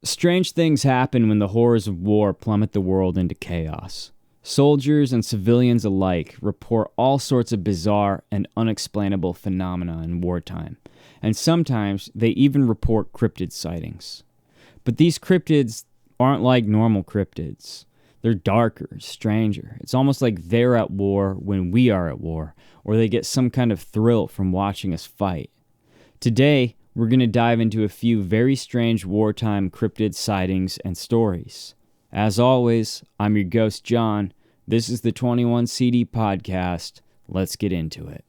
Strange things happen when the horrors of war plummet the world into chaos. Soldiers and civilians alike report all sorts of bizarre and unexplainable phenomena in wartime, and sometimes they even report cryptid sightings. But these cryptids aren't like normal cryptids. They're darker, stranger. It's almost like they're at war when we are at war, or they get some kind of thrill from watching us fight. Today, we're going to dive into a few very strange wartime cryptid sightings and stories. As always, I'm your ghost, John. This is the 21 CD podcast. Let's get into it.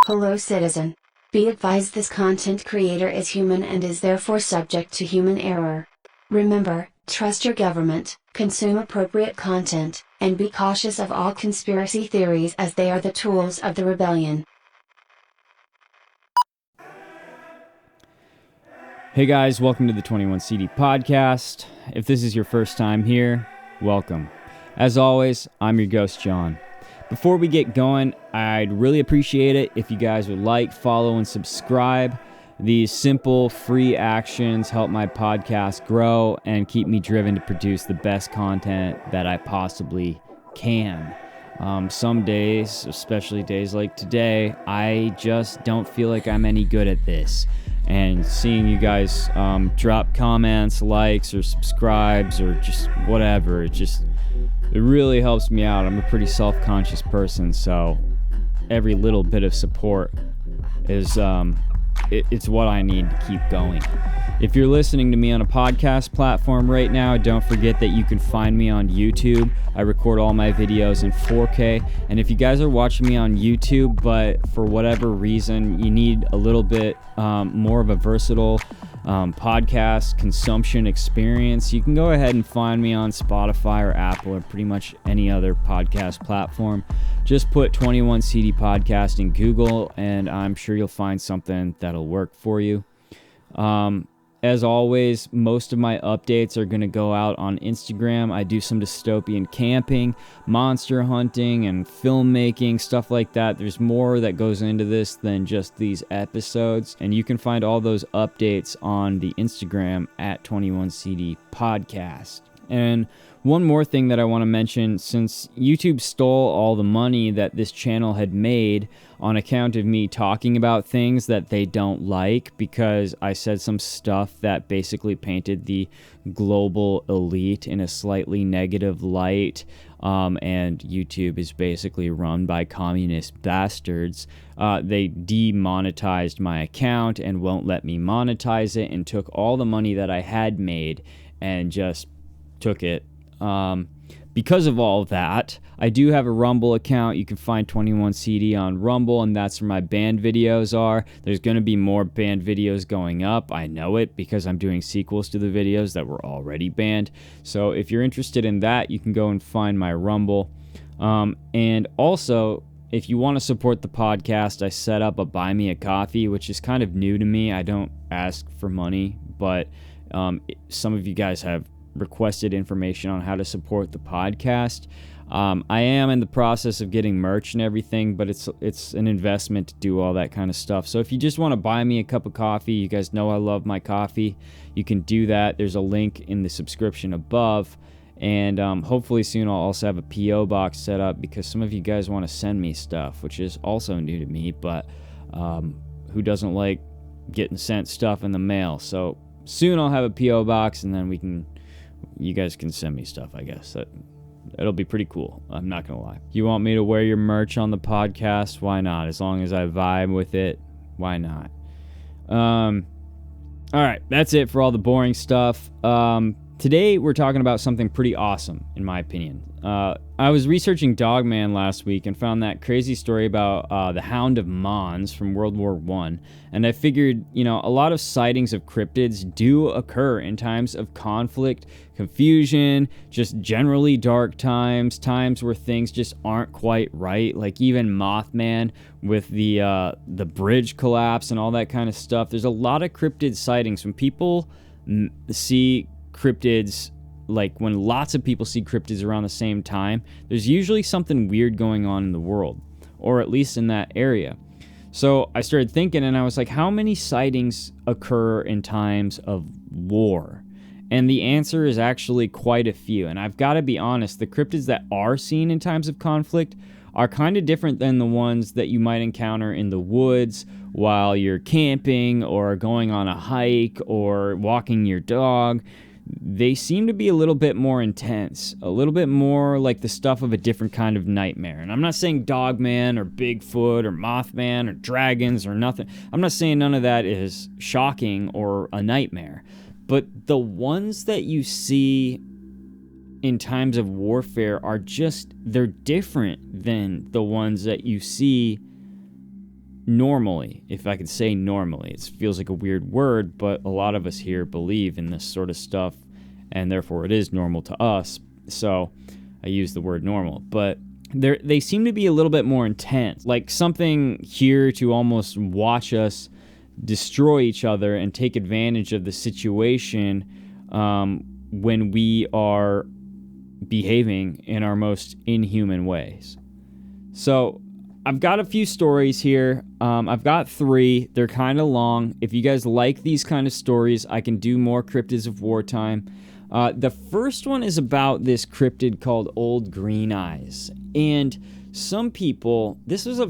Hello citizen. Be advised this content creator is human and is therefore subject to human error. Remember, trust your government, consume appropriate content, and be cautious of all conspiracy theories as they are the tools of the rebellion. Hey guys, welcome to the 21 CD podcast. If this is your first time here, welcome. As always, I'm your ghost, John. Before we get going, I'd really appreciate it if you guys would like, follow, and subscribe. These simple, free actions help my podcast grow and keep me driven to produce the best content that I possibly can. Some days, especially days like today, I just don't feel like I'm any good at this. And seeing you guys drop comments, likes, or subscribes, or just whatever, it really helps me out. I'm a pretty self-conscious person, so every little bit of support is it's what I need to keep going. If you're listening to me on a podcast platform right now, don't forget that you can find me on YouTube. I record all my videos in 4K, and if you guys are watching me on YouTube, but for whatever reason you need a little bit more of a versatile podcast consumption experience, you can go ahead and find me on Spotify or Apple or pretty much any other podcast platform. Just put 21 CD podcast in Google and I'm sure you'll find something that'll work for you. As always, most of my updates are going to go out on Instagram. I do some dystopian camping, monster hunting, and filmmaking, stuff like that. There's more that goes into this than just these episodes, and you can find all those updates on the Instagram at 21CD Podcast. And one more thing that I want to mention, since YouTube stole all the money that this channel had made on account of me talking about things that they don't like, because I said some stuff that basically painted the global elite in a slightly negative light, and YouTube is basically run by communist bastards, they demonetized my account and won't let me monetize it, and took all the money that I had made and just took it. Because of all that, I do have a Rumble account. You can find 21 CD on Rumble, and that's where my band videos are. There's going to be more band videos going up. I know it because I'm doing sequels to the videos that were already banned. So if you're interested in that, you can go and find my Rumble. And also, if you want to support the podcast, I set up a Buy Me a Coffee, which is kind of new to me. I don't ask for money, but some of you guys have requested information on how to support the podcast. I am in the process of getting merch and everything, but it's an investment to do all that kind of stuff. So if you just want to buy me a cup of coffee, you guys know I love my coffee, you can do that. There's a link in the subscription above. And hopefully soon I'll also have a P.O. box set up, because some of you guys want to send me stuff, which is also new to me, but who doesn't like getting sent stuff in the mail? So soon I'll have a P.O. box, and then you guys can send me stuff, I guess. It'll be pretty cool. I'm not going to lie. You want me to wear your merch on the podcast? Why not? As long as I vibe with it, why not? All right, that's it for all the boring stuff. Today we're talking about something pretty awesome, in my opinion. I was researching Dogman last week and found that crazy story about the Hound of Mons from World War I. And I figured, a lot of sightings of cryptids do occur in times of conflict, confusion, just generally dark times where things just aren't quite right. Like even Mothman with the bridge collapse and all that kind of stuff. There's a lot of cryptid sightings. When people see cryptids, like when lots of people see cryptids around the same time, there's usually something weird going on in the world, or at least in that area. So I started thinking, and I was like, how many sightings occur in times of war? And the answer is actually quite a few. And I've got to be honest, the cryptids that are seen in times of conflict are kind of different than the ones that you might encounter in the woods while you're camping or going on a hike or walking your dog. They seem to be a little bit more intense, a little bit more like the stuff of a different kind of nightmare. And I'm not saying Dogman or Bigfoot or Mothman or dragons or nothing. I'm not saying none of that is shocking or a nightmare. But the ones that you see in times of warfare are they're different than the ones that you see normally, if I could say normally. It feels like a weird word, but a lot of us here believe in this sort of stuff, and therefore it is normal to us. So I use the word normal. But they seem to be a little bit more intense, like something here to almost watch us destroy each other and take advantage of the situation when we are behaving in our most inhuman ways. So I've got a few stories here. I've got 3. They're kind of long. If you guys like these kind of stories, I can do more Cryptids of Wartime. The first one is about this cryptid called Old Green Eyes. And some people, this was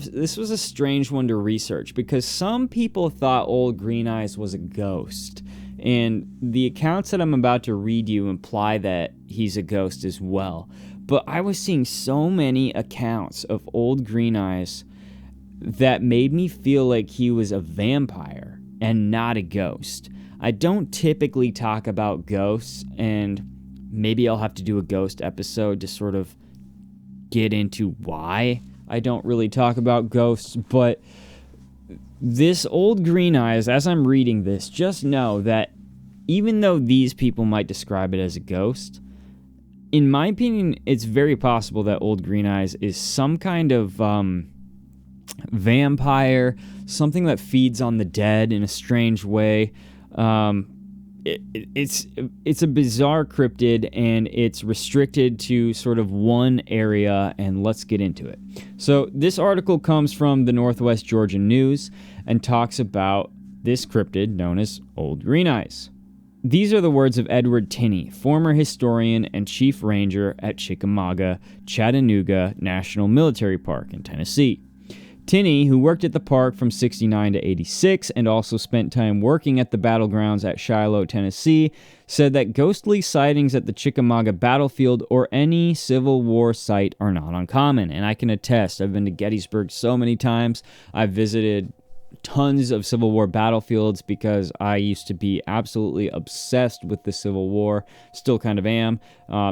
a strange one to research, because some people thought Old Green Eyes was a ghost. And the accounts that I'm about to read you imply that he's a ghost as well. But I was seeing so many accounts of Old Green Eyes that made me feel like he was a vampire and not a ghost. I don't typically talk about ghosts, and maybe I'll have to do a ghost episode to sort of get into why I don't really talk about ghosts. But this Old Green Eyes, as I'm reading this, just know that even though these people might describe it as a ghost, in my opinion, it's very possible that Old Green Eyes is some kind of vampire, something that feeds on the dead in a strange way. It's a bizarre cryptid, and it's restricted to sort of one area, and let's get into it. So this article comes from the Northwest Georgia News and talks about this cryptid known as Old Green Eyes. These are the words of Edward Tinney, former historian and chief ranger at Chickamauga, Chattanooga National Military Park in Tennessee. Tinney, who worked at the park from 69 to 86 and also spent time working at the battlegrounds at Shiloh, Tennessee, said that ghostly sightings at the Chickamauga battlefield or any Civil War site are not uncommon. And I can attest, I've been to Gettysburg so many times. I've visited tons of Civil War battlefields because I used to be absolutely obsessed with the Civil War, still kind of am.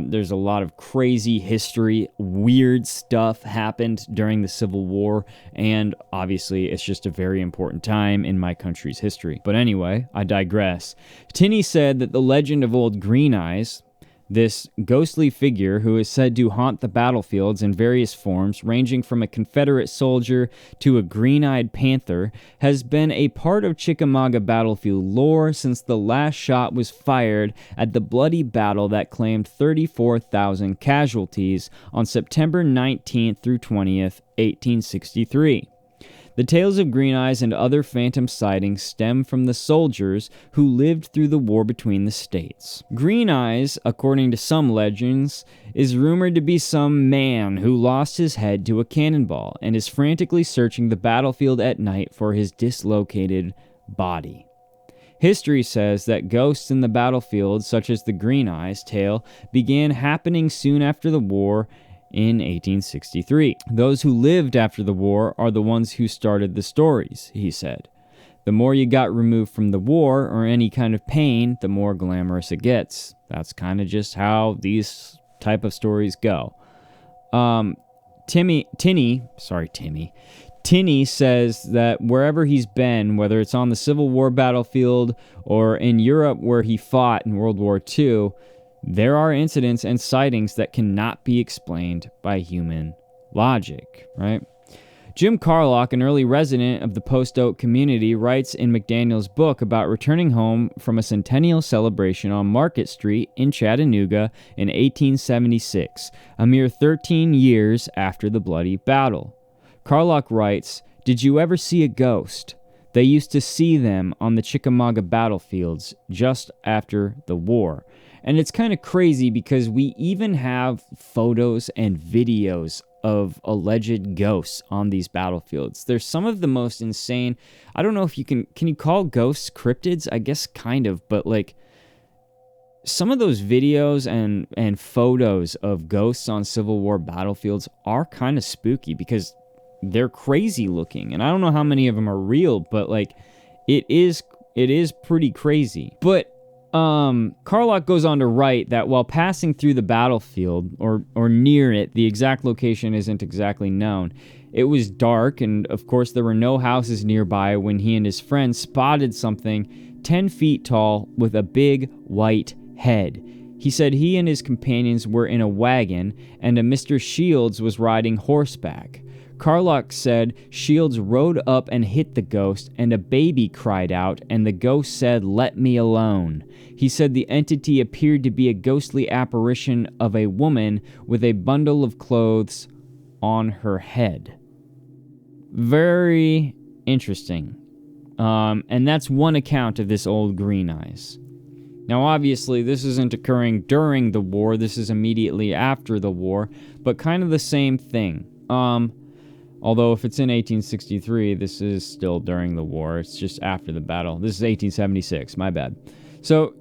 There's a lot of crazy history, weird stuff happened during the Civil War, and obviously it's just a very important time in my country's history. But anyway, I digress. Tinney said that the legend of Old Green Eyes, this ghostly figure who is said to haunt the battlefields in various forms, ranging from a Confederate soldier to a green-eyed panther, has been a part of Chickamauga battlefield lore since the last shot was fired at the bloody battle that claimed 34,000 casualties on September 19th through 20th, 1863. The tales of Green Eyes and other phantom sightings stem from the soldiers who lived through the war between the states. Green Eyes, according to some legends, is rumored to be some man who lost his head to a cannonball and is frantically searching the battlefield at night for his dislocated body. History says that ghosts in the battlefield, such as the Green Eyes tale, began happening soon after the war in 1863. Those who lived after the war are the ones who started the stories, he said. The more you got removed from the war or any kind of pain, the more glamorous it gets. That's kind of just how these type of stories go. Tinny says that wherever he's been, whether it's on the Civil War battlefield or in Europe where he fought in World War II, there are incidents and sightings that cannot be explained by human logic, right? Jim Carlock, an early resident of the Post Oak community, writes in McDaniel's book about returning home from a centennial celebration on Market Street in Chattanooga in 1876, a mere 13 years after the bloody battle. Carlock writes, "Did you ever see a ghost? They used to see them on the Chickamauga battlefields just after the war." And it's kind of crazy because we even have photos and videos of alleged ghosts on these battlefields. There's some of the most insane. I don't know if you can you call ghosts cryptids? I guess kind of, but like some of those videos and photos of ghosts on Civil War battlefields are kind of spooky because they're crazy looking. And I don't know how many of them are real, but like it is pretty crazy. But Carlock goes on to write that while passing through the battlefield, or near it, the exact location isn't exactly known. It was dark, and of course there were no houses nearby when he and his friends spotted something 10 feet tall with a big white head. He said he and his companions were in a wagon, and a Mr. Shields was riding horseback. Carlock said Shields rode up and hit the ghost, and a baby cried out, and the ghost said, "Let me alone." He said the entity appeared to be a ghostly apparition of a woman with a bundle of clothes on her head. Very interesting. And that's one account of this old Green Eyes. Now, obviously, this isn't occurring during the war. This is immediately after the war, but kind of the same thing. Although if it's in 1863, this is still during the war. It's just after the battle. This is 1876, my bad. So,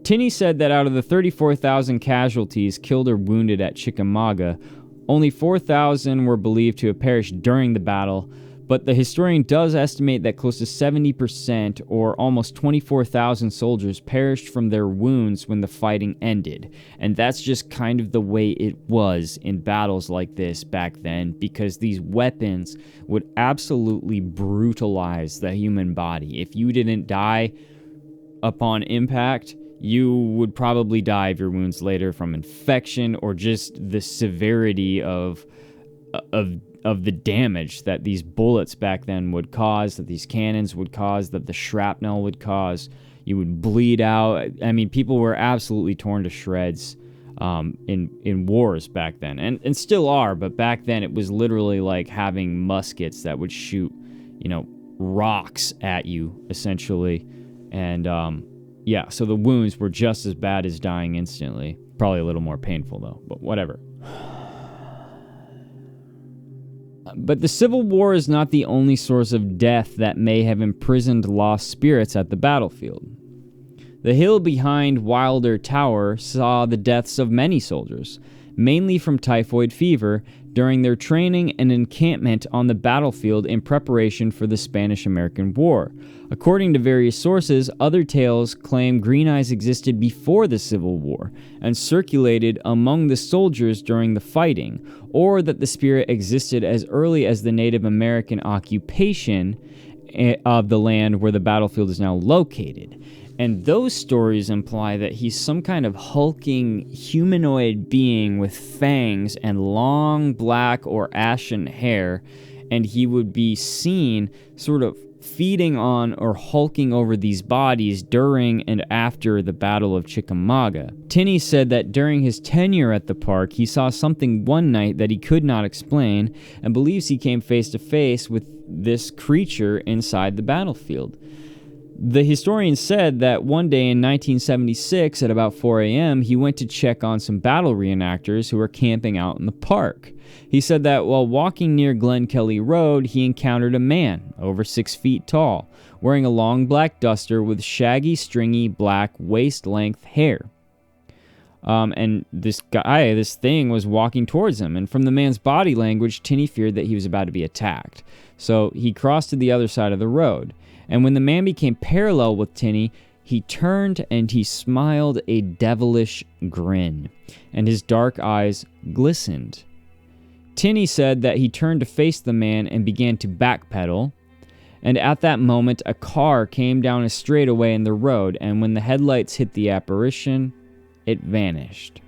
Tinney said that out of the 34,000 casualties killed or wounded at Chickamauga, only 4,000 were believed to have perished during the battle, but the historian does estimate that close to 70%, or almost 24,000 soldiers, perished from their wounds when the fighting ended. And that's just kind of the way it was in battles like this back then, because these weapons would absolutely brutalize the human body. If you didn't die upon impact, you would probably die of your wounds later from infection or just the severity of the damage that these bullets back then would cause, that these cannons would cause, that the shrapnel would cause. You would bleed out. I mean, people were absolutely torn to shreds in wars back then, and still are, but back then it was literally like having muskets that would shoot, rocks at you, essentially. And, yeah, so the wounds were just as bad as dying instantly. Probably a little more painful, though, but whatever. But the Civil War is not the only source of death that may have imprisoned lost spirits at the battlefield. The hill behind Wilder Tower saw the deaths of many soldiers, mainly from typhoid fever, during their training and encampment on the battlefield in preparation for the Spanish-American War. According to various sources, other tales claim Green Eyes existed before the Civil War and circulated among the soldiers during the fighting, or that the spirit existed as early as the Native American occupation of the land where the battlefield is now located. And those stories imply that he's some kind of hulking humanoid being with fangs and long black or ashen hair, and he would be seen sort of feeding on or hulking over these bodies during and after the Battle of Chickamauga. Tinney said that during his tenure at the park, he saw something one night that he could not explain, and believes he came face to face with this creature inside the battlefield. The historian said that one day in 1976 at about 4 a.m., he went to check on some battle reenactors who were camping out in the park. He said that while walking near Glen Kelly Road, he encountered a man over 6 feet tall, wearing a long black duster with shaggy, stringy, black, waist-length hair. And this thing was walking towards him, and from the man's body language, Tinney feared that he was about to be attacked. So he crossed to the other side of the road. And when the man became parallel with Tinney, he turned and he smiled a devilish grin, and his dark eyes glistened. Tinney said that he turned to face the man and began to backpedal, and at that moment a car came down a straightaway in the road, and when the headlights hit the apparition, it vanished.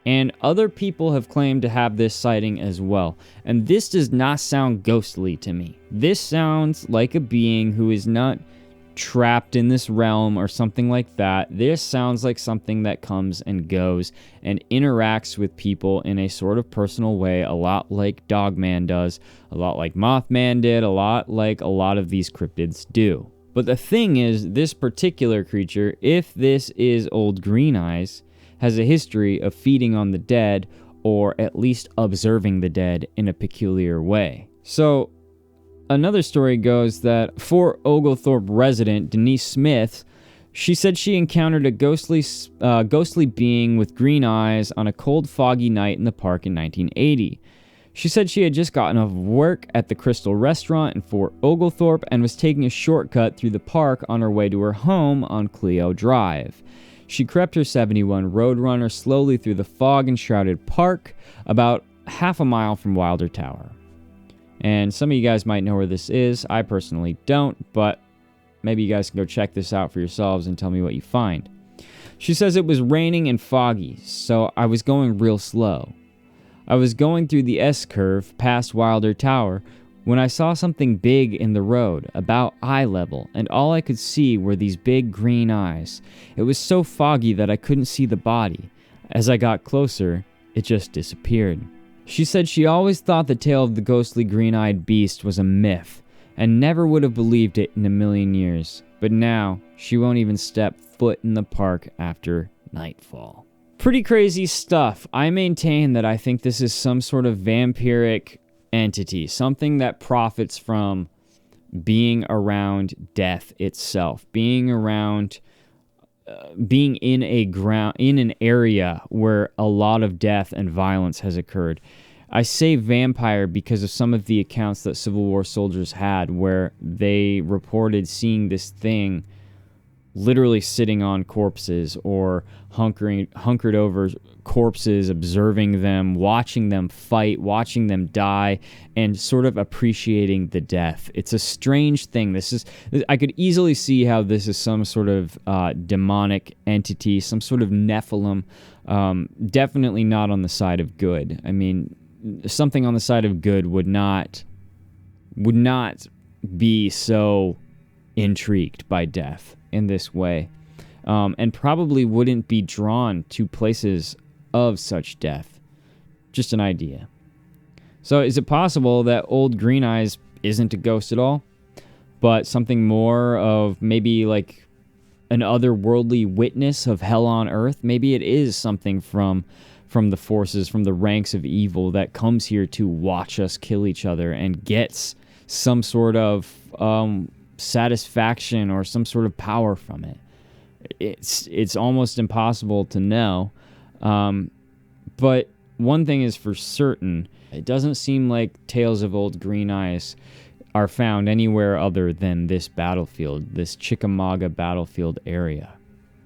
And other people have claimed to have this sighting as well. And this does not sound ghostly to me. This sounds like a being who is not trapped in this realm or something like that. This sounds like something that comes and goes and interacts with people in a sort of personal way, a lot like Dogman does, a lot like Mothman did, a lot like a lot of these cryptids do. But the thing is, this particular creature, if this is Old Green Eyes, has a history of feeding on the dead, or at least observing the dead in a peculiar way. So, another story goes that Fort Oglethorpe resident Denise Smith, she said she encountered a ghostly being with green eyes on a cold, foggy night in the park in 1980. She said she had just gotten off work at the Crystal Restaurant in Fort Oglethorpe and was taking a shortcut through the park on her way to her home on Clio Drive. She crept her 71 Roadrunner slowly through the fog-enshrouded park, about half a mile from Wilder Tower. And some of you guys might know where this is. I personally don't, but maybe you guys can go check this out for yourselves and tell me what you find. She says it was raining and foggy, so I was going real slow. I was going through the S-curve past Wilder Tower when I saw something big in the road, about eye level, and all I could see were these big green eyes. It was so foggy that I couldn't see the body. As I got closer, it just disappeared. She said she always thought the tale of the ghostly green-eyed beast was a myth, and never would have believed it in a million years. But now, she won't even step foot in the park after nightfall. Pretty crazy stuff. I maintain that I think this is some sort of vampiric entity, something that profits from being around death itself, being around, being in an area where a lot of death and violence has occurred. I say vampire because of some of the accounts that Civil War soldiers had, where they reported seeing this thing literally sitting on corpses or hunkered over corpses, observing them, watching them fight, watching them die, and sort of appreciating the death. It's a strange thing. I could easily see how this is some sort of demonic entity, some sort of Nephilim, definitely not on the side of good. I mean, something on the side of good would not be so intrigued by death in this way, and probably wouldn't be drawn to places of such death. Just an idea. So is it possible that Old Green Eyes isn't a ghost at all, but something more of maybe like an otherworldly witness of hell on earth? Maybe it is something from the forces, from the ranks of evil that comes here to watch us kill each other and gets some sort of satisfaction or some sort of power from it. It's almost impossible to know, but one thing is for certain: it doesn't seem like tales of Old Green Eyes are found anywhere other than this battlefield, this Chickamauga battlefield area.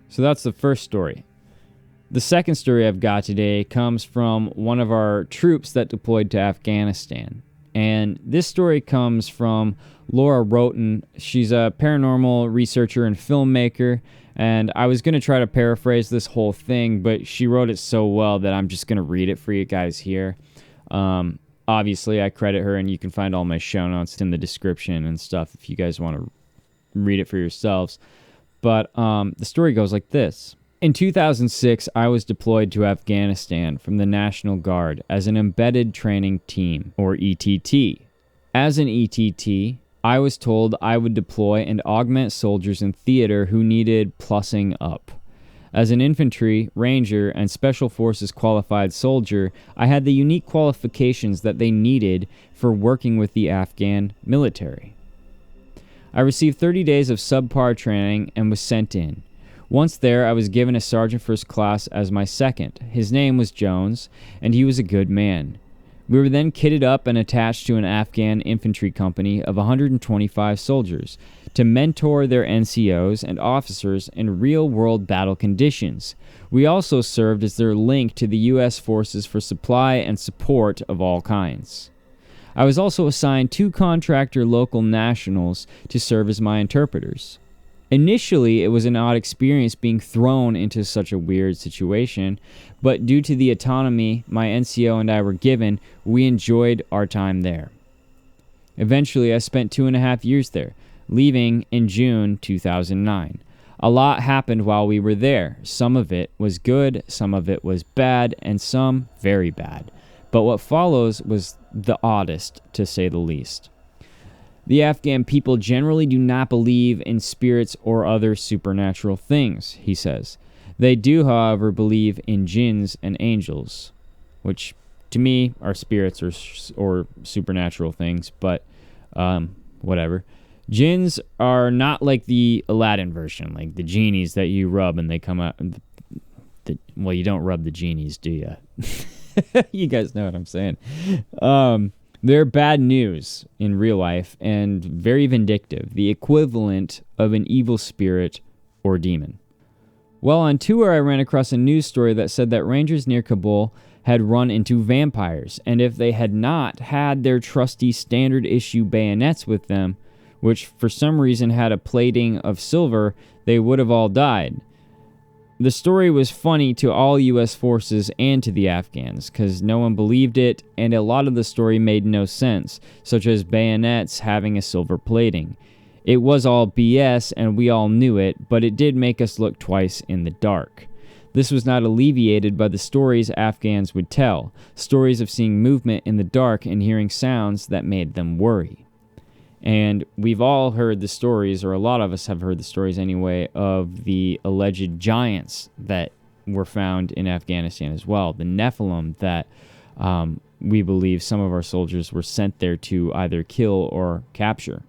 So that's the first story. The second story I've got today comes from one of our troops that deployed to Afghanistan. And this story comes from Laura Roten. She's a paranormal researcher and filmmaker, and I was going to try to paraphrase this whole thing, but she wrote it so well that I'm just going to read it for you guys here. Obviously, I credit her, and you can find all my show notes in the description and stuff if you guys want to read it for yourselves. But the story goes like this. In 2006, I was deployed to Afghanistan from the National Guard as an embedded training team, or ETT. As an ETT, I was told I would deploy and augment soldiers in theater who needed plussing up. As an infantry, ranger, and special forces qualified soldier, I had the unique qualifications that they needed for working with the Afghan military. I received 30 days of subpar training and was sent in. Once there, I was given a sergeant first class as my second. His name was Jones, and he was a good man. We were then kitted up and attached to an Afghan infantry company of 125 soldiers to mentor their NCOs and officers in real-world battle conditions. We also served as their link to the U.S. forces for supply and support of all kinds. I was also assigned 2 contractor local nationals to serve as my interpreters. Initially, it was an odd experience being thrown into such a weird situation, but due to the autonomy my NCO and I were given, we enjoyed our time there. Eventually, I spent 2.5 years there, leaving in June 2009. A lot happened while we were there. Some of it was good, some of it was bad, and some very bad. But what follows was the oddest, to say the least. The Afghan people generally do not believe in spirits or other supernatural things, he says. They do, however, believe in jinns and angels, which to me are spirits or supernatural things, but whatever. Jinns are not like the Aladdin version, like the genies that you rub and they come out. Well, you don't rub the genies, do you? You guys know what I'm saying. They're bad news in real life and very vindictive, the equivalent of an evil spirit or demon. While on tour, I ran across a news story that said that rangers near Kabul had run into vampires, and if they had not had their trusty standard issue bayonets with them, which for some reason had a plating of silver, they would have all died. The story was funny to all U.S. forces and to the Afghans, because no one believed it, and a lot of the story made no sense, such as bayonets having a silver plating. It was all BS, and we all knew it, but it did make us look twice in the dark. This was not alleviated by the stories Afghans would tell, stories of seeing movement in the dark and hearing sounds that made them worry. And we've all heard the stories, or a lot of us have heard the stories anyway, of the alleged giants that were found in Afghanistan as well. The Nephilim that we believe some of our soldiers were sent there to either kill or capture.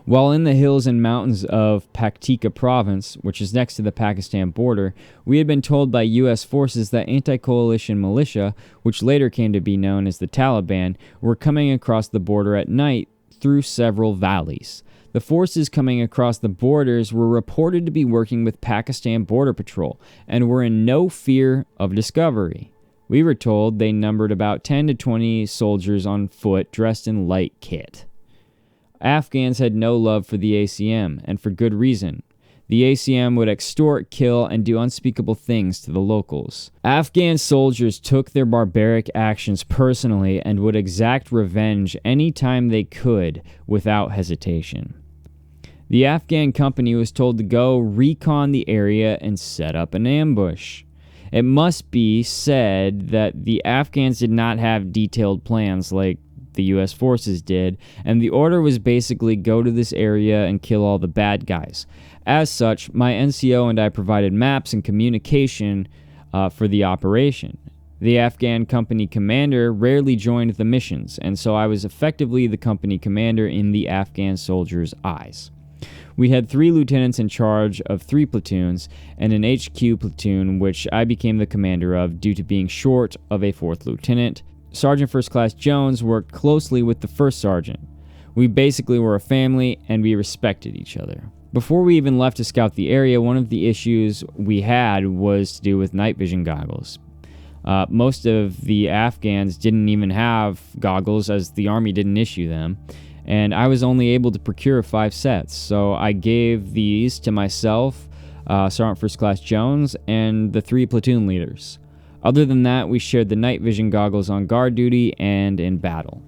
While in the hills and mountains of Paktika province, which is next to the Pakistan border, we had been told by U.S. forces that anti-coalition militia, which later came to be known as the Taliban, were coming across the border at night through several valleys. The forces coming across the borders were reported to be working with Pakistan Border Patrol and were in no fear of discovery. We were told they numbered about 10 to 20 soldiers on foot dressed in light kit. Afghans had no love for the ACM, and for good reason. The ACM would extort, kill, and do unspeakable things to the locals. Afghan soldiers took their barbaric actions personally and would exact revenge any time they could without hesitation. The Afghan company was told to go recon the area and set up an ambush. It must be said that the Afghans did not have detailed plans like the U.S. forces did, and the order was basically go to this area and kill all the bad guys. As such, my NCO and I provided maps and communication for the operation. The Afghan company commander rarely joined the missions, and so I was effectively the company commander in the Afghan soldiers' eyes. We had 3 lieutenants in charge of 3 platoons, and an HQ platoon, which I became the commander of due to being short of a 4th lieutenant. Sergeant First Class Jones worked closely with the first sergeant. We basically were a family, and we respected each other. Before we even left to scout the area, one of the issues we had was to do with night vision goggles. Most of the Afghans didn't even have goggles, as the army didn't issue them, and I was only able to procure 5 sets, so I gave these to myself, Sergeant First Class Jones, and the 3 platoon leaders. Other than that, we shared the night vision goggles on guard duty and in battle.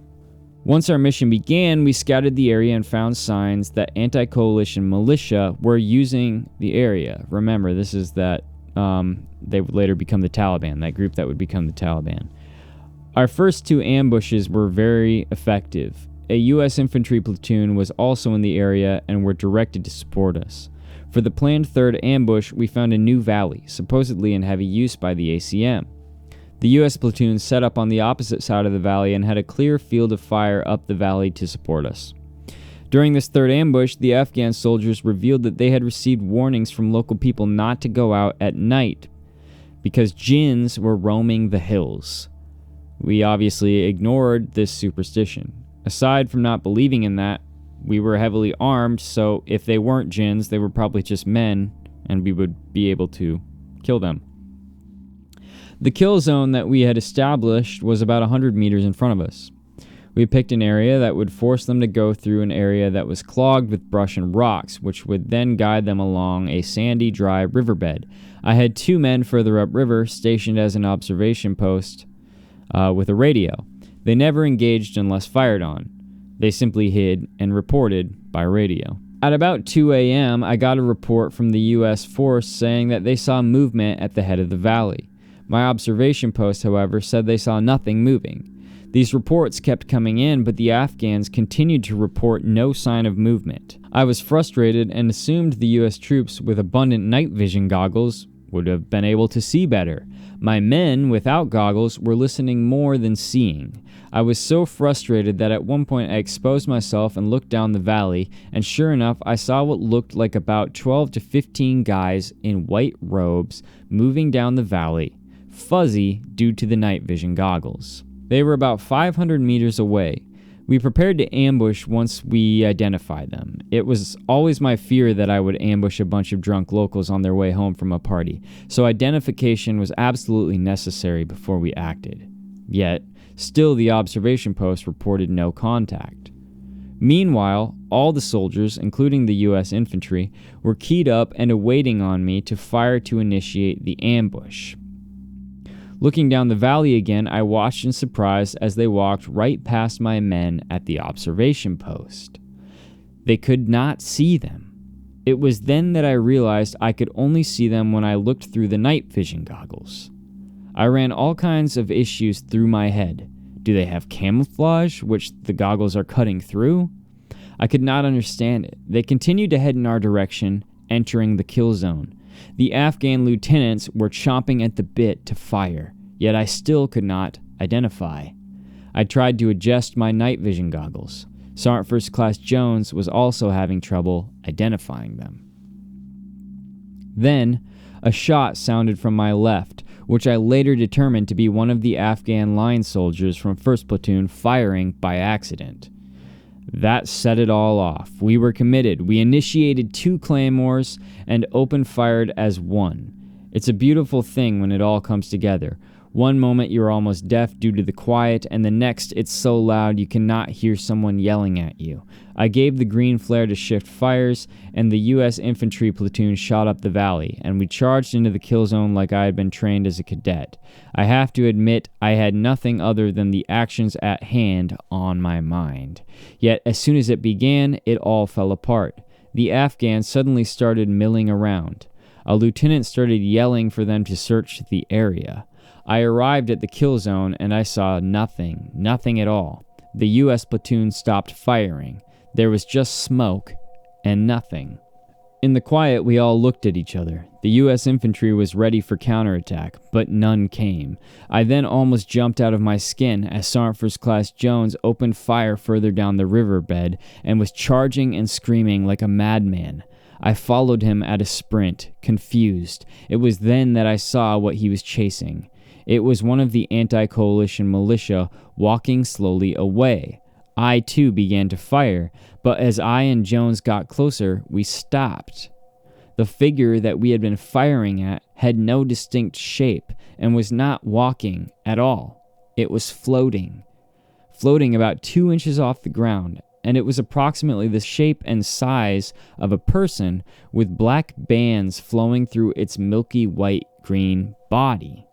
Once our mission began, we scouted the area and found signs that anti-coalition militia were using the area. Remember, this is that they would later become the Taliban, that group that would become the Taliban. Our first 2 ambushes were very effective. A U.S. infantry platoon was also in the area and were directed to support us. For the planned 3rd ambush, we found a new valley, supposedly in heavy use by the ACM. The U.S. platoon set up on the opposite side of the valley and had a clear field of fire up the valley to support us. During this 3rd ambush, the Afghan soldiers revealed that they had received warnings from local people not to go out at night because Jinns were roaming the hills. We obviously ignored this superstition. Aside from not believing in that, we were heavily armed, so if they weren't Jinns, they were probably just men, and we would be able to kill them. The kill zone that we had established was about 100 meters in front of us. We picked an area that would force them to go through an area that was clogged with brush and rocks, which would then guide them along a sandy, dry riverbed. I had 2 men further upriver stationed as an observation post with a radio. They never engaged unless fired on. They simply hid and reported by radio. At about 2 a.m., I got a report from the U.S. force saying that they saw movement at the head of the valley. My observation post, however, said they saw nothing moving. These reports kept coming in, but the Afghans continued to report no sign of movement. I was frustrated and assumed the U.S. troops with abundant night vision goggles would have been able to see better. My men, without goggles, were listening more than seeing. I was so frustrated that at one point I exposed myself and looked down the valley, and sure enough, I saw what looked like about 12 to 15 guys in white robes moving down the valley, fuzzy due to the night vision goggles. They were about 500 meters away. We prepared to ambush once we identified them. It was always my fear that I would ambush a bunch of drunk locals on their way home from a party, so identification was absolutely necessary before we acted. Yet, still the observation post reported no contact. Meanwhile, all the soldiers, including the U.S. infantry, were keyed up and awaiting on me to fire to initiate the ambush. Looking down the valley again, I watched in surprise as they walked right past my men at the observation post. They could not see them. It was then that I realized I could only see them when I looked through the night vision goggles. I ran all kinds of issues through my head. Do they have camouflage, which the goggles are cutting through? I could not understand it. They continued to head in our direction, entering the kill zone. The Afghan lieutenants were chomping at the bit to fire, yet I still could not identify. I tried to adjust my night vision goggles. Sergeant First Class Jones was also having trouble identifying them. Then, a shot sounded from my left, which I later determined to be one of the Afghan line soldiers from 1st Platoon firing by accident. That set it all off. We were committed. We initiated 2 claymores and open-fired as one. It's a beautiful thing when it all comes together. One moment you're almost deaf due to the quiet, and the next it's so loud you cannot hear someone yelling at you. I gave the green flare to shift fires, and the U.S. infantry platoon shot up the valley, and we charged into the kill zone like I had been trained as a cadet. I have to admit I had nothing other than the actions at hand on my mind. Yet as soon as it began, it all fell apart. The Afghans suddenly started milling around. A lieutenant started yelling for them to search the area. I arrived at the kill zone and I saw nothing at all. The U.S. platoon stopped firing. There was just smoke and nothing. In the quiet, we all looked at each other. The U.S. infantry was ready for counterattack, but none came. I then almost jumped out of my skin as Sergeant First Class Jones opened fire further down the riverbed and was charging and screaming like a madman. I followed him at a sprint, confused. It was then that I saw what he was chasing. It was one of the anti-coalition militia walking slowly away. I too began to fire, but as I and Jones got closer, we stopped. The figure that we had been firing at had no distinct shape and was not walking at all. It was floating about 2 inches off the ground, and it was approximately the shape and size of a person with black bands flowing through its milky white-green body.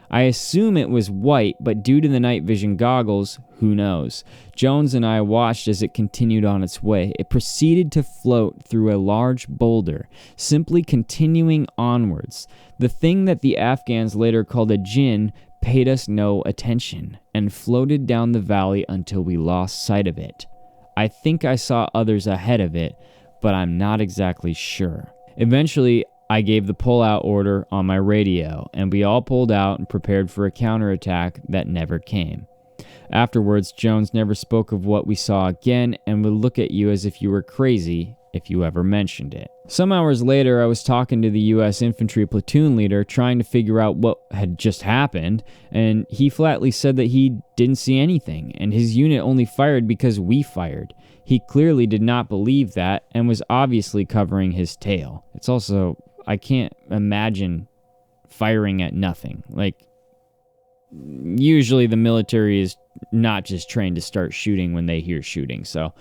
I assume it was white, but due to the night vision goggles, who knows? Jones and I watched as it continued on its way. It proceeded to float through a large boulder, simply continuing onwards. The thing that the Afghans later called a Jinn paid us no attention and floated down the valley until we lost sight of it. I think I saw others ahead of it, but I'm not exactly sure. Eventually, I gave the pull-out order on my radio, and we all pulled out and prepared for a counterattack that never came. Afterwards, Jones never spoke of what we saw again and would look at you as if you were crazy if you ever mentioned it. Some hours later, I was talking to the U.S. infantry platoon leader trying to figure out what had just happened, and he flatly said that he didn't see anything, and his unit only fired because we fired. He clearly did not believe that and was obviously covering his tail. It's also, I can't imagine firing at nothing. Like, usually the military is not just trained to start shooting when they hear shooting, so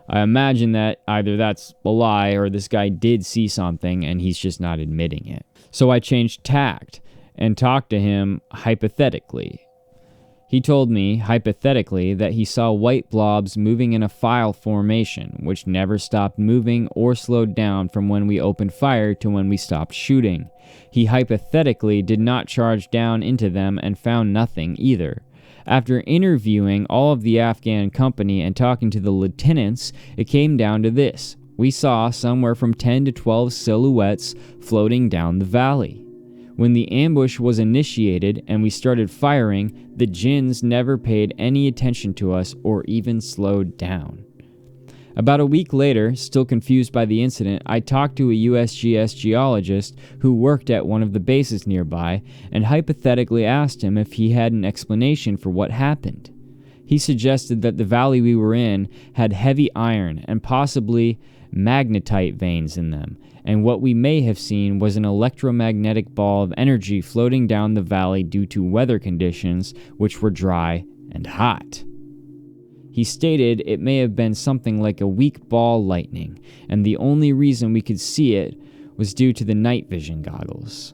I imagine that either that's a lie or this guy did see something and he's just not admitting it. So I changed tact and talked to him hypothetically. He told me, hypothetically, that he saw white blobs moving in a file formation, which never stopped moving or slowed down from when we opened fire to when we stopped shooting. He hypothetically did not charge down into them and found nothing either. After interviewing all of the Afghan company and talking to the lieutenants, it came down to this. We saw somewhere from 10 to 12 silhouettes floating down the valley. When the ambush was initiated and we started firing, the Djinns never paid any attention to us or even slowed down. About a week later, still confused by the incident, I talked to a USGS geologist who worked at one of the bases nearby and hypothetically asked him if he had an explanation for what happened. He suggested that the valley we were in had heavy iron and possibly magnetite veins in them, and what we may have seen was an electromagnetic ball of energy floating down the valley due to weather conditions which were dry and hot. He stated it may have been something like a weak ball lightning, and the only reason we could see it was due to the night vision goggles.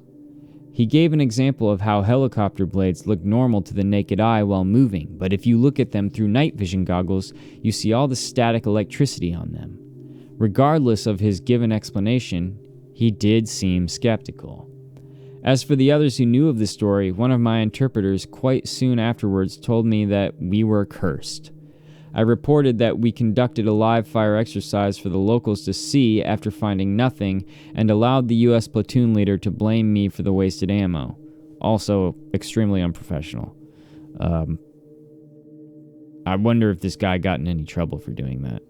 He gave an example of how helicopter blades look normal to the naked eye while moving, but if you look at them through night vision goggles, you see all the static electricity on them. Regardless of his given explanation, he did seem skeptical. As for the others who knew of the story, one of my interpreters quite soon afterwards told me that we were cursed. I reported that we conducted a live fire exercise for the locals to see after finding nothing and allowed the U.S. platoon leader to blame me for the wasted ammo. Also, extremely unprofessional. I wonder if this guy got in any trouble for doing that.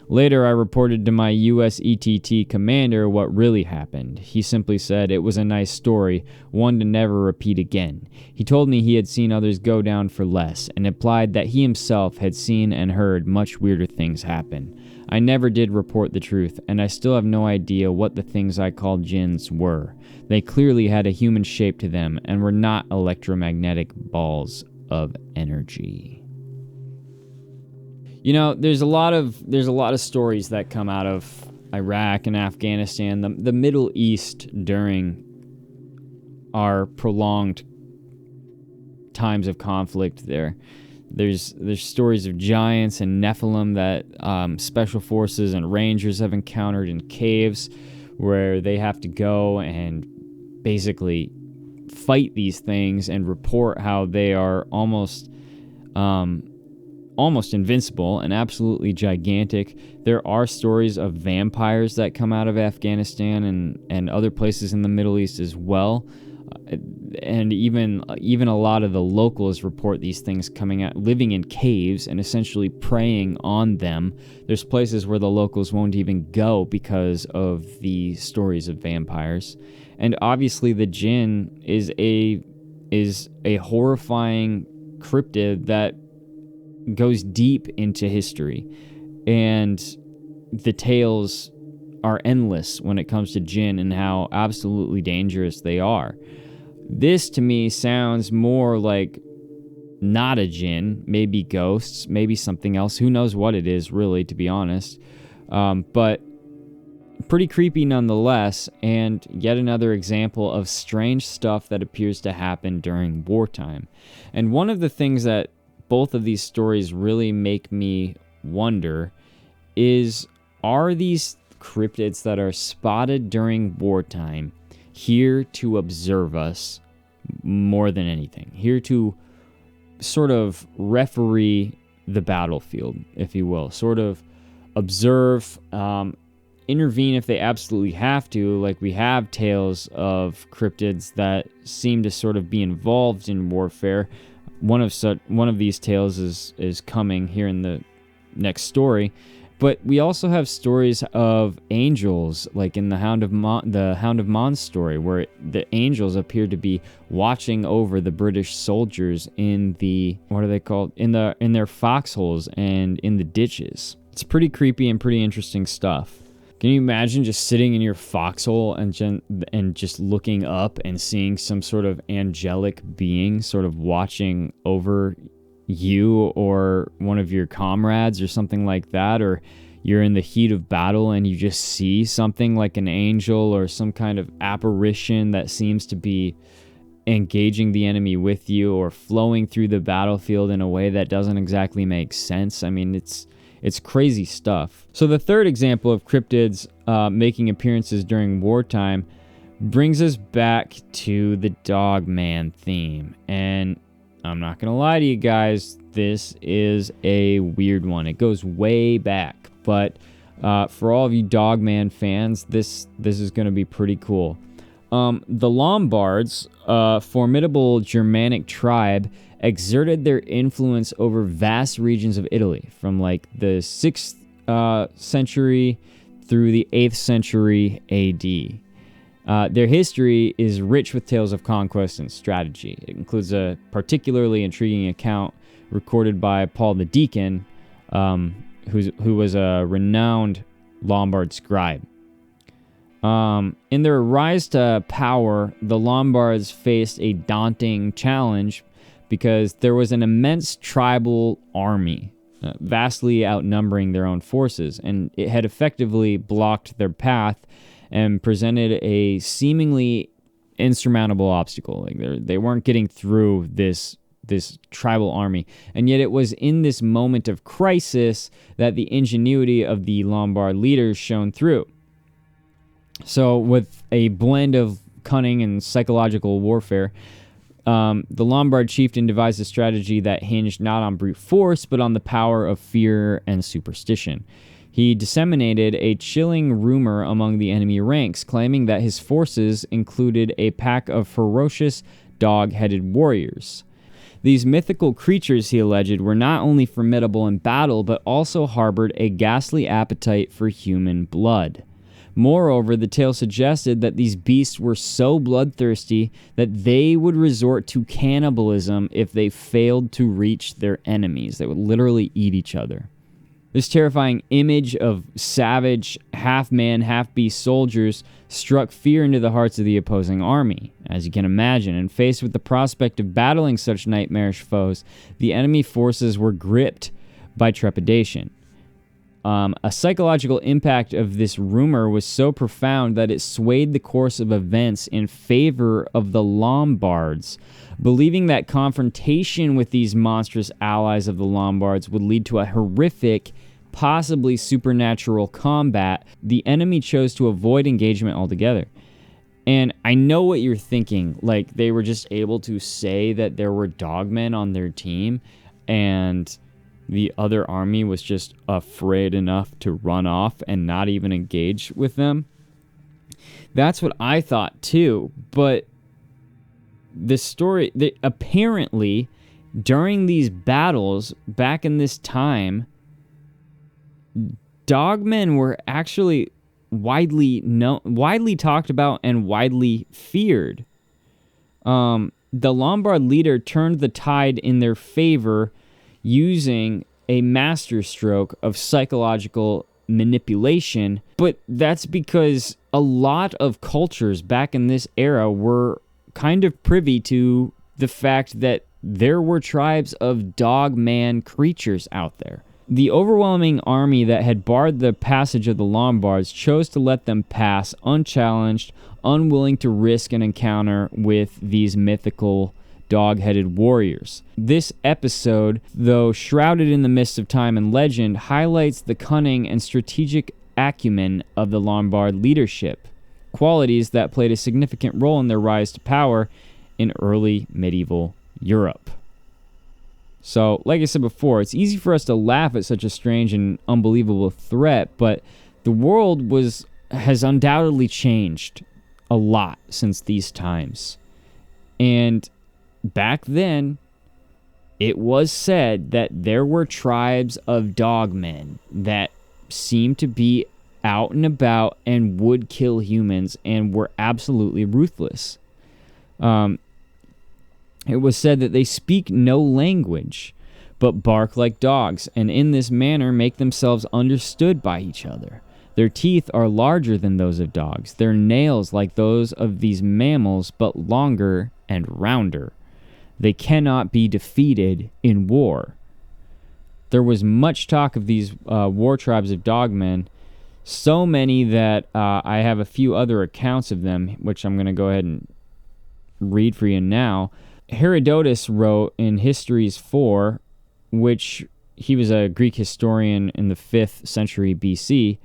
Later, I reported to my US ETT commander what really happened. He simply said it was a nice story, one to never repeat again. He told me he had seen others go down for less, and implied that he himself had seen and heard much weirder things happen. I never did report the truth, and I still have no idea what the things I called Djinns were. They clearly had a human shape to them, and were not electromagnetic balls of energy. You know, there's a lot of stories that come out of Iraq and Afghanistan, the Middle East during our prolonged times of conflict there. There's stories of giants and Nephilim that special forces and rangers have encountered in caves where they have to go and basically fight these things and report how they are almost invincible and absolutely gigantic. There are stories of vampires that come out of Afghanistan and other places in the Middle East as well. And even a lot of the locals report these things coming out, living in caves and essentially preying on them. There's places where the locals won't even go because of the stories of vampires. And obviously the Jinn is a horrifying cryptid that goes deep into history, and the tales are endless when it comes to Jinn and how absolutely dangerous they are. This to me sounds more like not a Jinn, maybe ghosts, maybe something else. Who knows what it is, really, to be honest. But pretty creepy nonetheless, and yet another example of strange stuff that appears to happen during wartime. And one of the things that both of these stories really make me wonder is, are these cryptids that are spotted during wartime here to observe us more than anything. Here to sort of referee the battlefield, if you will. Sort of observe, intervene if they absolutely have to. Like, we have tales of cryptids that seem to sort of be involved in warfare. One of these tales is coming here in the next story. But we also have stories of angels, like in the Hound of Mon's story, where the angels appear to be watching over the British soldiers in the, what are they called? In their foxholes and in the ditches. It's pretty creepy and pretty interesting stuff. Can you imagine just sitting in your foxhole and just looking up and seeing some sort of angelic being sort of watching over you or one of your comrades or something like that? Or you're in the heat of battle and you just see something like an angel or some kind of apparition that seems to be engaging the enemy with you or flowing through the battlefield in a way that doesn't exactly make sense. I mean, it's crazy stuff. So the third example of cryptids making appearances during wartime brings us back to the Dogman theme. And I'm not going to lie to you guys, this is a weird one. It goes way back. But for all of you Dogman fans, this is going to be pretty cool. The Lombards, a formidable Germanic tribe, exerted their influence over vast regions of Italy from like the 6th century through the 8th century AD. Their history is rich with tales of conquest and strategy. It includes a particularly intriguing account recorded by Paul the Deacon, who was a renowned Lombard scribe. In their rise to power, the Lombards faced a daunting challenge because there was an immense tribal army, vastly outnumbering their own forces, and it had effectively blocked their path and presented a seemingly insurmountable obstacle. Like they weren't getting through this tribal army, and yet it was in this moment of crisis that the ingenuity of the Lombard leaders shone through. So with a blend of cunning and psychological warfare, the Lombard chieftain devised a strategy that hinged not on brute force, but on the power of fear and superstition. He disseminated a chilling rumor among the enemy ranks, claiming that his forces included a pack of ferocious, dog-headed warriors. These mythical creatures, he alleged, were not only formidable in battle, but also harbored a ghastly appetite for human blood. Moreover, the tale suggested that these beasts were so bloodthirsty that they would resort to cannibalism if they failed to reach their enemies. They would literally eat each other. This terrifying image of savage, half-man, half-beast soldiers struck fear into the hearts of the opposing army. As you can imagine, and faced with the prospect of battling such nightmarish foes, the enemy forces were gripped by trepidation. A psychological impact of this rumor was so profound that it swayed the course of events in favor of the Lombards. Believing that confrontation with these monstrous allies of the Lombards would lead to a horrific, possibly supernatural combat, the enemy chose to avoid engagement altogether. And I know what you're thinking, like they were just able to say that there were dogmen on their team, and the other army was just afraid enough to run off and not even engage with them. That's what I thought too. But the story, apparently during these battles back in this time, dogmen were actually widely talked about and widely feared. The Lombard leader turned the tide in their favor using a masterstroke of psychological manipulation, but that's because a lot of cultures back in this era were kind of privy to the fact that there were tribes of dog-man creatures out there. The overwhelming army that had barred the passage of the Lombards chose to let them pass unchallenged, unwilling to risk an encounter with these mythical dog-headed warriors. This episode, though shrouded in the mist of time and legend, highlights the cunning and strategic acumen of the Lombard leadership, qualities that played a significant role in their rise to power in early medieval Europe. So, like I said before, it's easy for us to laugh at such a strange and unbelievable threat, but the world has undoubtedly changed a lot since these times. And back then, it was said that there were tribes of dogmen that seemed to be out and about and would kill humans and were absolutely ruthless. It was said that they speak no language, but bark like dogs, and in this manner make themselves understood by each other. Their teeth are larger than those of dogs, their nails like those of these mammals, but longer and rounder. They cannot be defeated in war. There was much talk of these war tribes of dogmen, so many that I have a few other accounts of them, which I'm going to go ahead and read for you now. Herodotus wrote in Histories 4, which he was a Greek historian in the 5th century BC,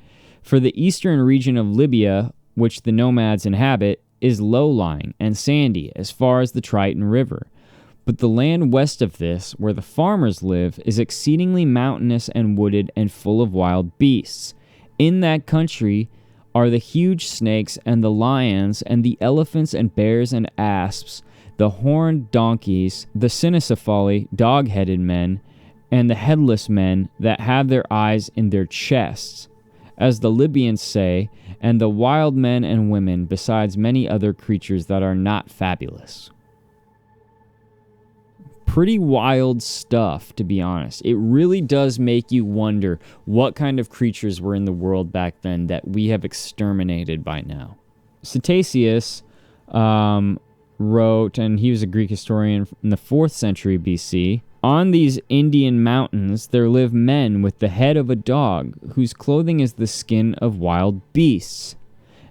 for the eastern region of Libya, which the nomads inhabit, is low-lying and sandy as far as the Triton River. But the land west of this, where the farmers live, is exceedingly mountainous and wooded and full of wild beasts. In that country are the huge snakes and the lions and the elephants and bears and asps, the horned donkeys, the cynocephali, dog-headed men, and the headless men that have their eyes in their chests, as the Libyans say, and the wild men and women, besides many other creatures that are not fabulous. Pretty wild stuff, to be honest. It really does make you wonder what kind of creatures were in the world back then that we have exterminated by now. Ctesias wrote, and he was a Greek historian in the 4th century BC, on these Indian mountains there live men with the head of a dog, whose clothing is the skin of wild beasts.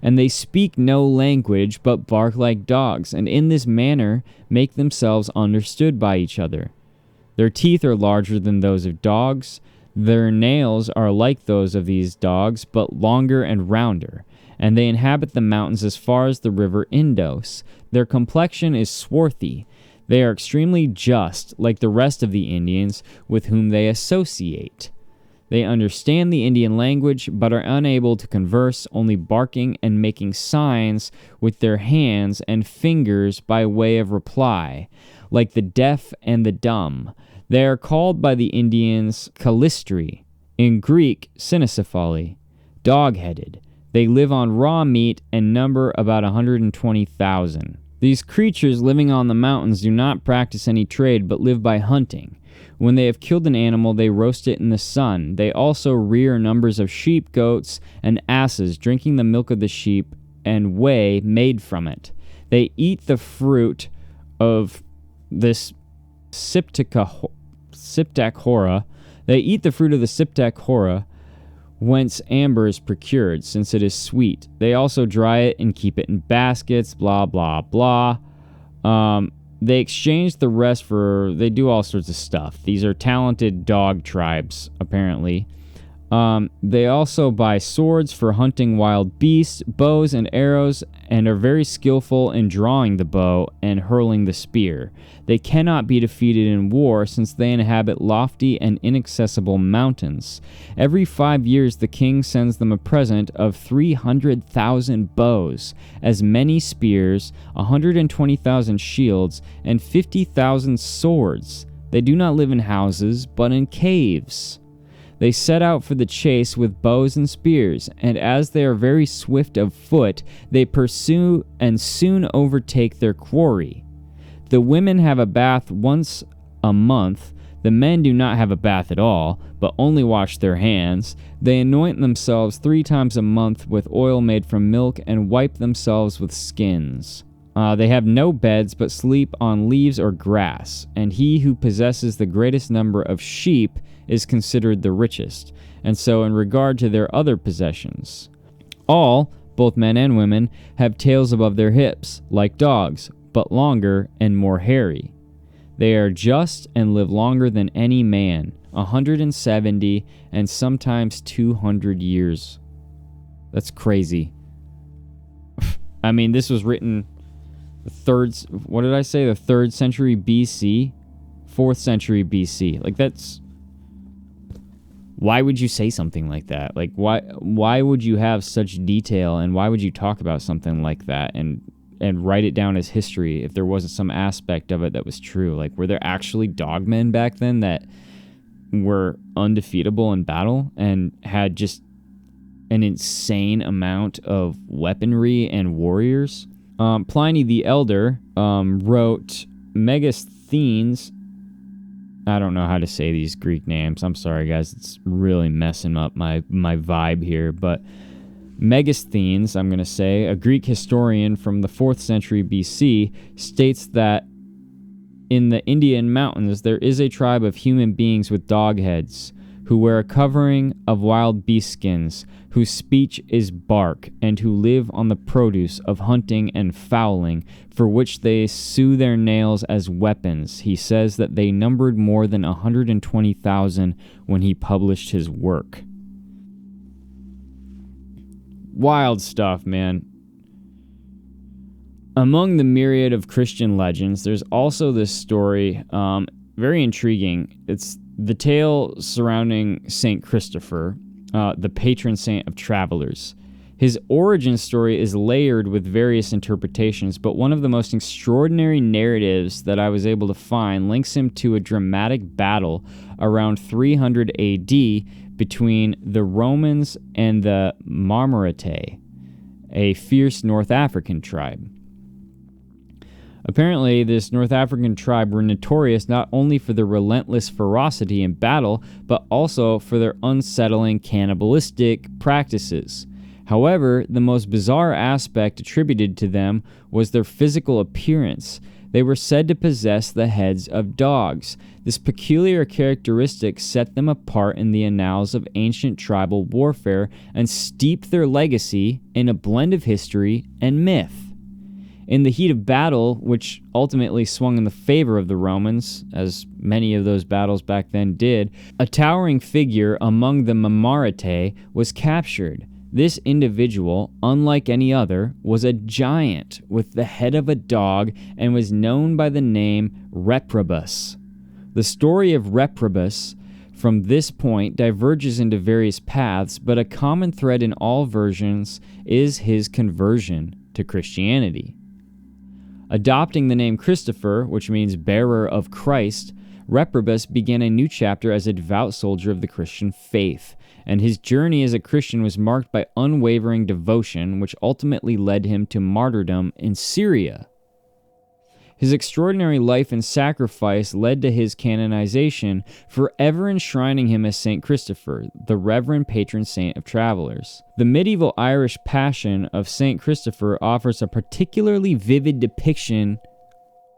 And they speak no language, but bark like dogs, and in this manner make themselves understood by each other. Their teeth are larger than those of dogs, their nails are like those of these dogs, but longer and rounder, and they inhabit the mountains as far as the river Indus. Their complexion is swarthy. They are extremely just, like the rest of the Indians with whom they associate. They understand the Indian language, but are unable to converse, only barking and making signs with their hands and fingers by way of reply, like the deaf and the dumb. They are called by the Indians Calistri, in Greek cynocephali, dog-headed. They live on raw meat and number about 120,000. These creatures living on the mountains do not practice any trade, but live by hunting. When they have killed an animal, they roast it in the sun. They also rear numbers of sheep, goats, and asses, drinking the milk of the sheep and whey made from it. They eat the fruit of this Siptachora. They eat the fruit of the Siptachora, whence amber is procured, since it is sweet. They also dry it and keep it in baskets, blah, blah, blah. They exchange the rest they do all sorts of stuff. These are talented dog tribes, apparently. They also buy swords for hunting wild beasts, bows and arrows, and are very skillful in drawing the bow and hurling the spear. They cannot be defeated in war, since they inhabit lofty and inaccessible mountains. Every 5 years the king sends them a present of 300,000 bows, as many spears, 120,000 shields, and 50,000 swords. They do not live in houses, but in caves. They set out for the chase with bows and spears, and as they are very swift of foot, they pursue and soon overtake their quarry. The women have a bath once a month. The men do not have a bath at all, but only wash their hands. They anoint themselves 3 times a month with oil made from milk and wipe themselves with skins. They have no beds, but sleep on leaves or grass, and he who possesses the greatest number of sheep is considered the richest, and so in regard to their other possessions. All, both men and women, have tails above their hips, like dogs, but longer and more hairy. They are just and live longer than any man, 170 and sometimes 200 years. That's crazy. I mean, this was written what did I say? The 3rd century BC? 4th century BC. Like, that's... Why would you say something like that? Like, why would you have such detail, and why would you talk about something like that and write it down as history if there wasn't some aspect of it that was true? Like, were there actually dogmen back then that were undefeatable in battle and had just an insane amount of weaponry and warriors? Pliny the Elder wrote Megasthenes. I don't know how to say these Greek names. I'm sorry, guys. It's really messing up my vibe here. But Megasthenes, I'm going to say, a Greek historian from the 4th century BC, states that in the Indian mountains there is a tribe of human beings with dog heads, who wear a covering of wild beast skins, whose speech is bark, and who live on the produce of hunting and fowling, for which they sew their nails as weapons. He says that they numbered more than 120,000 when he published his work. Wild stuff, man. Among the myriad of Christian legends, there's also this story, very intriguing. It's the tale surrounding Saint Christopher, the patron saint of travelers. His origin story is layered with various interpretations, but one of the most extraordinary narratives that I was able to find links him to a dramatic battle around 300 AD between the Romans and the Marmorite, a fierce North African tribe. Apparently, this North African tribe were notorious not only for their relentless ferocity in battle, but also for their unsettling cannibalistic practices. However, the most bizarre aspect attributed to them was their physical appearance. They were said to possess the heads of dogs. This peculiar characteristic set them apart in the annals of ancient tribal warfare and steeped their legacy in a blend of history and myth. In the heat of battle, which ultimately swung in the favor of the Romans, as many of those battles back then did, a towering figure among the Marmorite was captured. This individual, unlike any other, was a giant with the head of a dog and was known by the name Reprobus. The story of Reprobus from this point diverges into various paths, but a common thread in all versions is his conversion to Christianity. Adopting the name Christopher, which means bearer of Christ, Reprobus began a new chapter as a devout soldier of the Christian faith, and his journey as a Christian was marked by unwavering devotion, which ultimately led him to martyrdom in Syria. His extraordinary life and sacrifice led to his canonization, forever enshrining him as Saint Christopher, the reverend patron saint of travelers. The medieval Irish Passion of Saint Christopher offers a particularly vivid depiction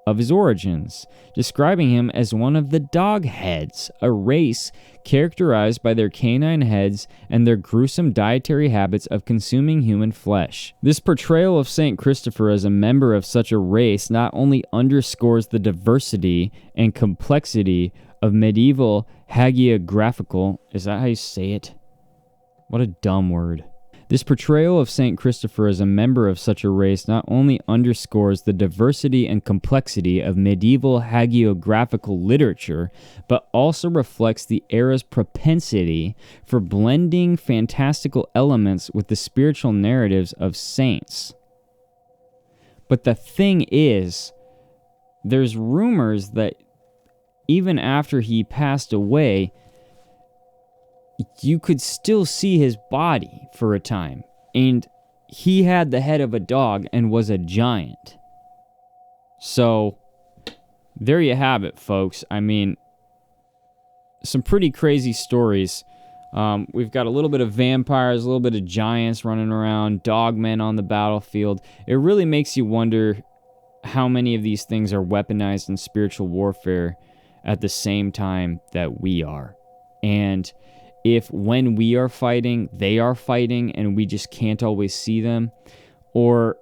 of his origins, describing him as one of the dog heads, a race characterized by their canine heads and their gruesome dietary habits of consuming human flesh. This portrayal of Saint Christopher as a member of such a race not only underscores the diversity and complexity of medieval hagiographical, is that how you say it? What a dumb word. This portrayal of Saint Christopher as a member of such a race not only underscores the diversity and complexity of medieval hagiographical literature, but also reflects the era's propensity for blending fantastical elements with the spiritual narratives of saints. But the thing is, there's rumors that even after he passed away, you could still see his body for a time. And he had the head of a dog and was a giant. So, there you have it, folks. I mean, some pretty crazy stories. We've got a little bit of vampires, a little bit of giants running around, dogmen on the battlefield. It really makes you wonder how many of these things are weaponized in spiritual warfare at the same time that we are. And if when we are fighting, they are fighting, and we just can't always see them, or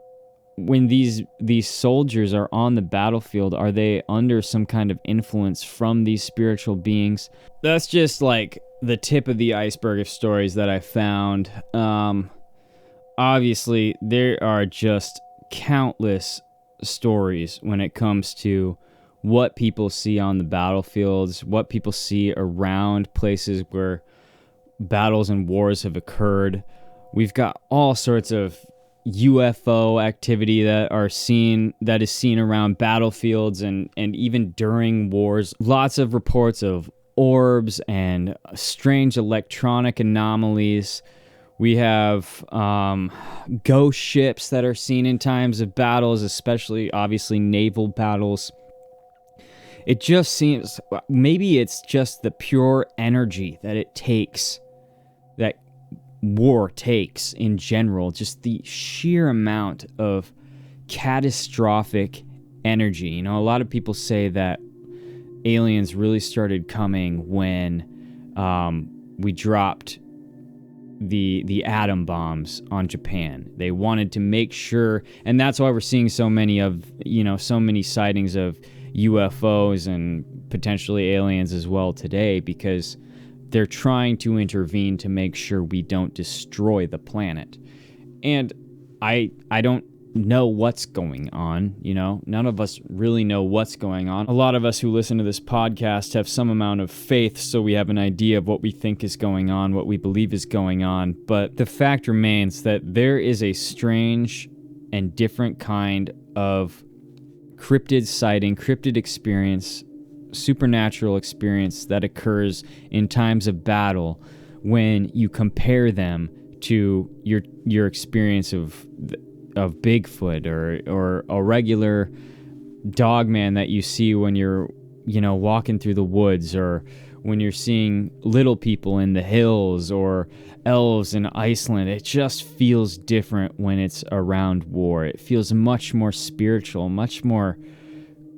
when these soldiers are on the battlefield, are they under some kind of influence from these spiritual beings? That's just like the tip of the iceberg of stories that I found. Obviously, there are just countless stories when it comes to what people see on the battlefields, what people see around places where battles and wars have occurred. We've got all sorts of UFO activity that is seen around battlefields and even during wars. Lots of reports of orbs and strange electronic anomalies. We have ghost ships that are seen in times of battles, especially obviously naval battles. It just seems, maybe it's just the pure energy that it takes, that war takes in general, just the sheer amount of catastrophic energy. You know, a lot of people say that aliens really started coming when we dropped the atom bombs on Japan. They wanted to make sure, and that's why we're seeing so many sightings of UFOs and potentially aliens as well today, because they're trying to intervene to make sure we don't destroy the planet. And I don't know what's going on, you know? None of us really know what's going on. A lot of us who listen to this podcast have some amount of faith, so we have an idea of what we think is going on, what we believe is going on. But the fact remains that there is a strange and different kind of cryptid sighting, cryptid experience, supernatural experience that occurs in times of battle when you compare them to your experience of Bigfoot or a regular dogman that you see when you're, walking through the woods, or when you're seeing little people in the hills or elves in Iceland. It just feels different when it's around war. It feels much more spiritual, much more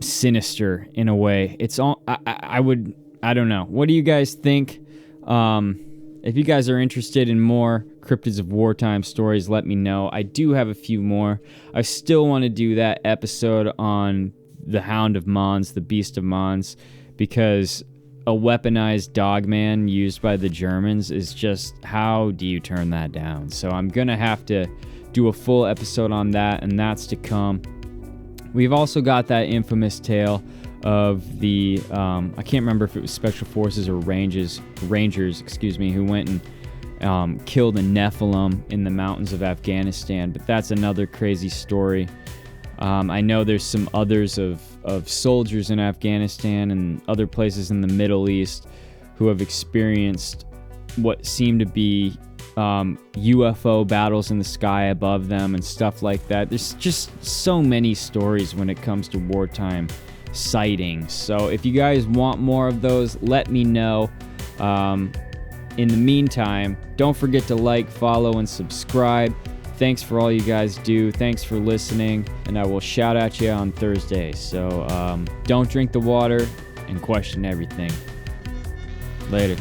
sinister in a way. It's all, I don't know. What do you guys think? If you guys are interested in more Cryptids of Wartime stories, let me know. I do have a few more. I still want to do that episode on the Hound of Mons, the Beast of Mons, because a weaponized dogman used by the Germans is just, how do you turn that down? So I'm going to have to do a full episode on that, and that's to come. We've also got that infamous tale of the, I can't remember if it was Special Forces or Rangers, who went and killed a Nephilim in the mountains of Afghanistan, but that's another crazy story. I know there's some others of soldiers in Afghanistan and other places in the Middle East who have experienced what seem to be UFO battles in the sky above them and stuff like that. There's just so many stories when it comes to wartime sightings. So if you guys want more of those, let me know. In the meantime, don't forget to like, follow, and subscribe. Thanks for all you guys do. Thanks for listening, and I will shout at you on Thursday. So don't drink the water and question everything. Later.